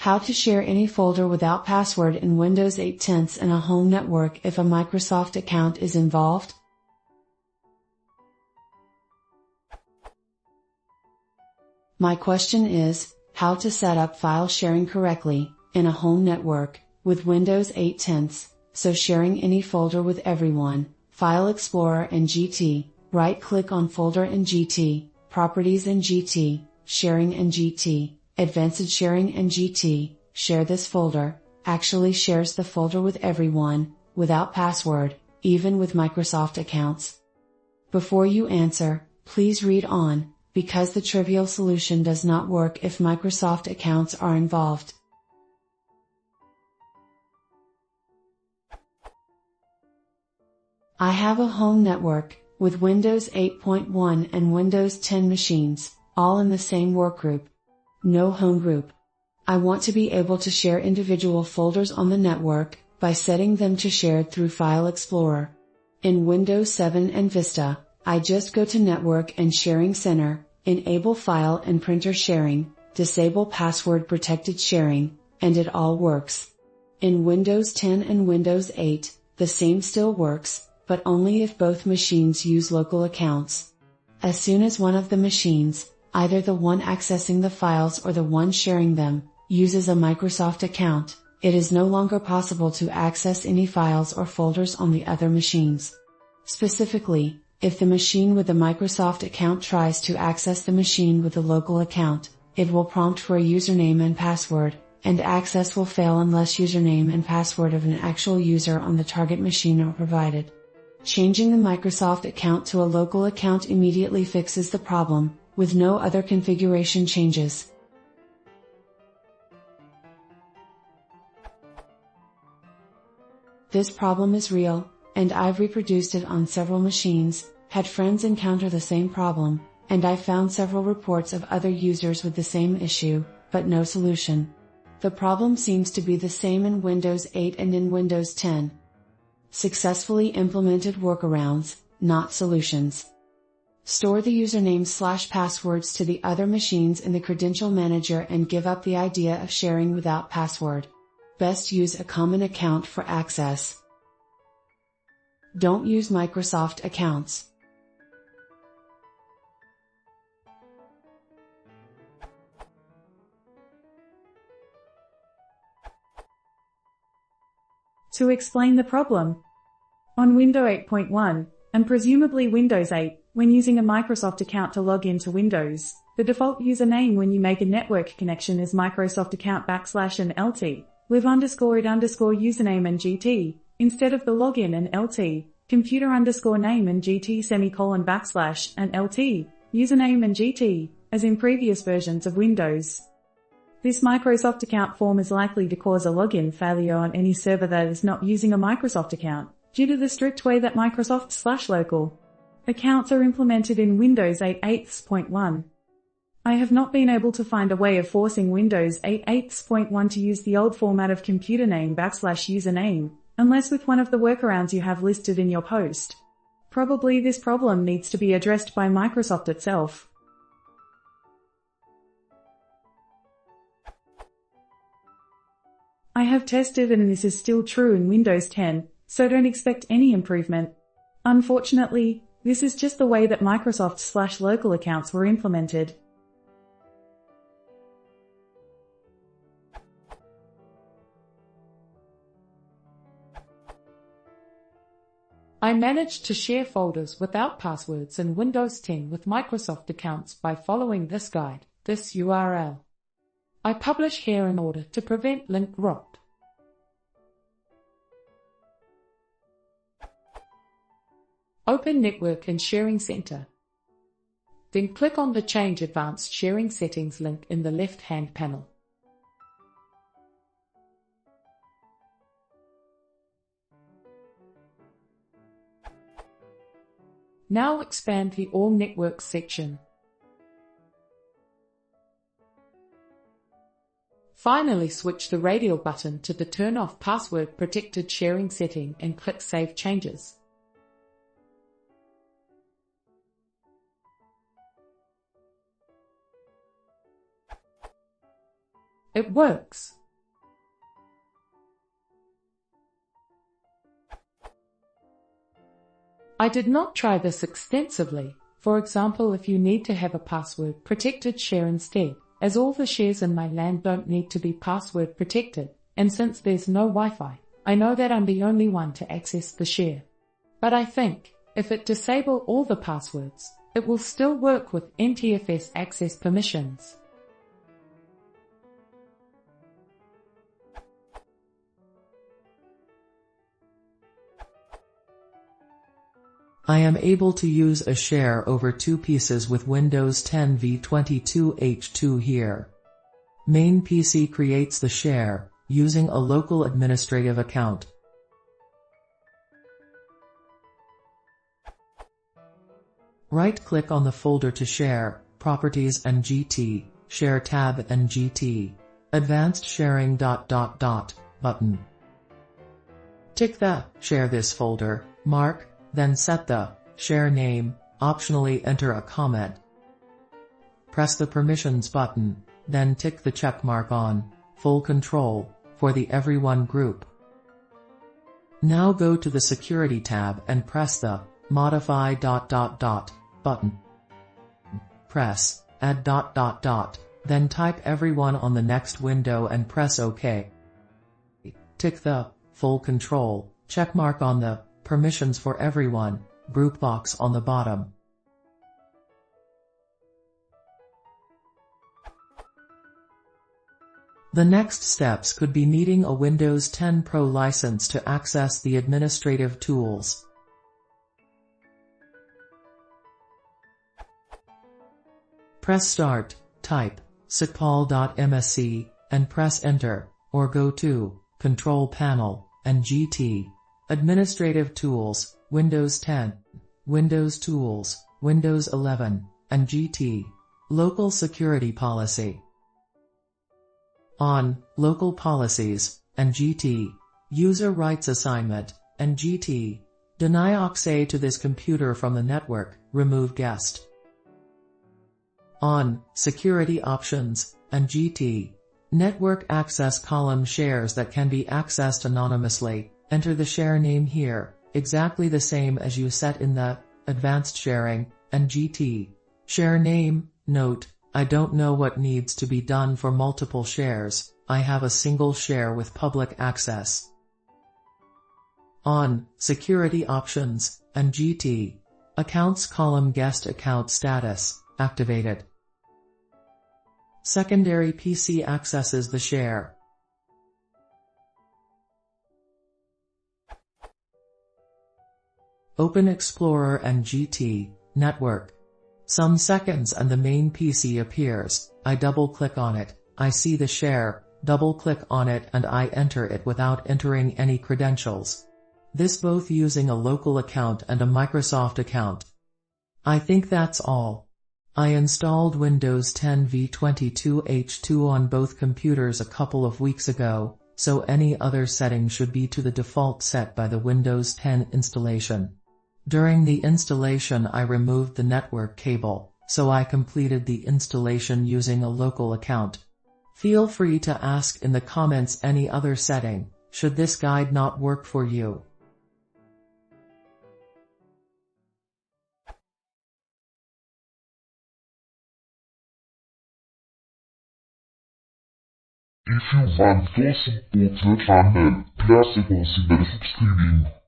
How to share any folder without password in Windows 8 10 in a home network if a Microsoft account is involved? My question is, how to set up file sharing correctly in a home network with Windows 8 10, so sharing any folder with everyone. File Explorer and GT, right-click on Folder in GT, Properties in GT, Sharing in GT, Advanced Sharing in GT, share this folder, actually shares the folder with everyone, without password, even with Microsoft accounts. Before you answer, please read on, because the trivial solution does not work if Microsoft accounts are involved. I have a home network, with Windows 8.1 and Windows 10 machines, all in the same workgroup. No home group. I want to be able to share individual folders on the network, by setting them to shared through File Explorer. In Windows 7 and Vista, I just go to Network and Sharing Center, enable file and printer sharing, disable password protected sharing, and it all works. In Windows 10 and Windows 8, the same still works, but only if both machines use local accounts. As soon as one of the machines, either the one accessing the files or the one sharing them, uses a Microsoft account, it is no longer possible to access any files or folders on the other machines. Specifically, if the machine with the Microsoft account tries to access the machine with the local account, it will prompt for a username and password, and access will fail unless username and password of an actual user on the target machine are provided. Changing the Microsoft account to a local account immediately fixes the problem, with no other configuration changes. This problem is real, and I've reproduced it on several machines, had friends encounter the same problem, and I found several reports of other users with the same issue, but no solution. The problem seems to be the same in Windows 8 and in Windows 10. Successfully implemented workarounds, not solutions. Store the usernames/passwords to the other machines in the credential manager and give up the idea of sharing without password. Best use a common account for access. Don't use Microsoft accounts. To explain the problem. On Windows 8.1, and presumably Windows 8, when using a Microsoft account to log into Windows, the default username when you make a network connection is Microsoft account / and LT, live _it username and GT, instead of the login and LT, computer _name and GT / and LT, username and GT, as in previous versions of Windows. This Microsoft account form is likely to cause a login failure on any server that is not using a Microsoft account, due to the strict way that Microsoft /local accounts are implemented in Windows 8 8.1. I have not been able to find a way of forcing Windows 8 8.1 to use the old format of computer name / username, unless with one of the workarounds you have listed in your post. Probably this problem needs to be addressed by Microsoft itself. I have tested and this is still true in Windows 10, so don't expect any improvement. Unfortunately, this is just the way that Microsoft /local accounts were implemented. I managed to share folders without passwords in Windows 10 with Microsoft accounts by following this guide, this URL. I publish here in order to prevent link rot. Open Network and Sharing Center. Then click on the Change Advanced Sharing Settings link in the left-hand panel. Now expand the All Networks section. Finally, switch the radial button to the Turn Off Password Protected Sharing setting and click Save Changes. It works. I did not try this extensively. For example, if you need to have a password protected share instead, as all the shares in my LAN don't need to be password protected, and since there's no Wi-Fi, I know that I'm the only one to access the share. But I think, if it disable all the passwords, it will still work with NTFS access permissions. I am able to use a share over two pieces with Windows 10 v22h2 here. Main PC creates the share, using a local administrative account. Right-click on the folder to share, Properties and GT, Share tab and GT, Advanced Sharing ... button. Tick the Share this folder mark, then set the share name, optionally enter a comment. Press the Permissions button, then tick the check mark on Full Control for the Everyone group. Now go to the Security tab and press the Modify ... button. Press Add ... then type Everyone on the next window and press OK. Tick the Full Control checkmark on the Permissions for Everyone group box on the bottom. The next steps could be needing a Windows 10 Pro license to access the administrative tools. Press Start, type sicpol.msc, and press Enter, or go to Control Panel and GT. Administrative Tools, Windows 10, Windows Tools, Windows 11, and GT. Local Security Policy. On Local Policies and GT. User Rights Assignment and GT. Deny access to this computer from the network, remove guest. On Security Options and GT. Network access column shares that can be accessed anonymously. Enter the share name here, exactly the same as you set in the Advanced Sharing and GT. Share name, note, I don't know what needs to be done for multiple shares, I have a single share with public access. On Security Options and GT. Accounts column guest account status, activated. Secondary PC accesses the share. Open Explorer and GT, Network. Some seconds and the main PC appears, I double-click on it, I see the share, double-click on it and I enter it without entering any credentials. This both using a local account and a Microsoft account. I think that's all. I installed Windows 10 v22h2 on both computers a couple of weeks ago, so any other setting should be to the default set by the Windows 10 installation. During the installation I removed the network cable, so I completed the installation using a local account. Feel free to ask in the comments any other setting, should this guide not work for you. If you want to support the channel, please consider subscribing.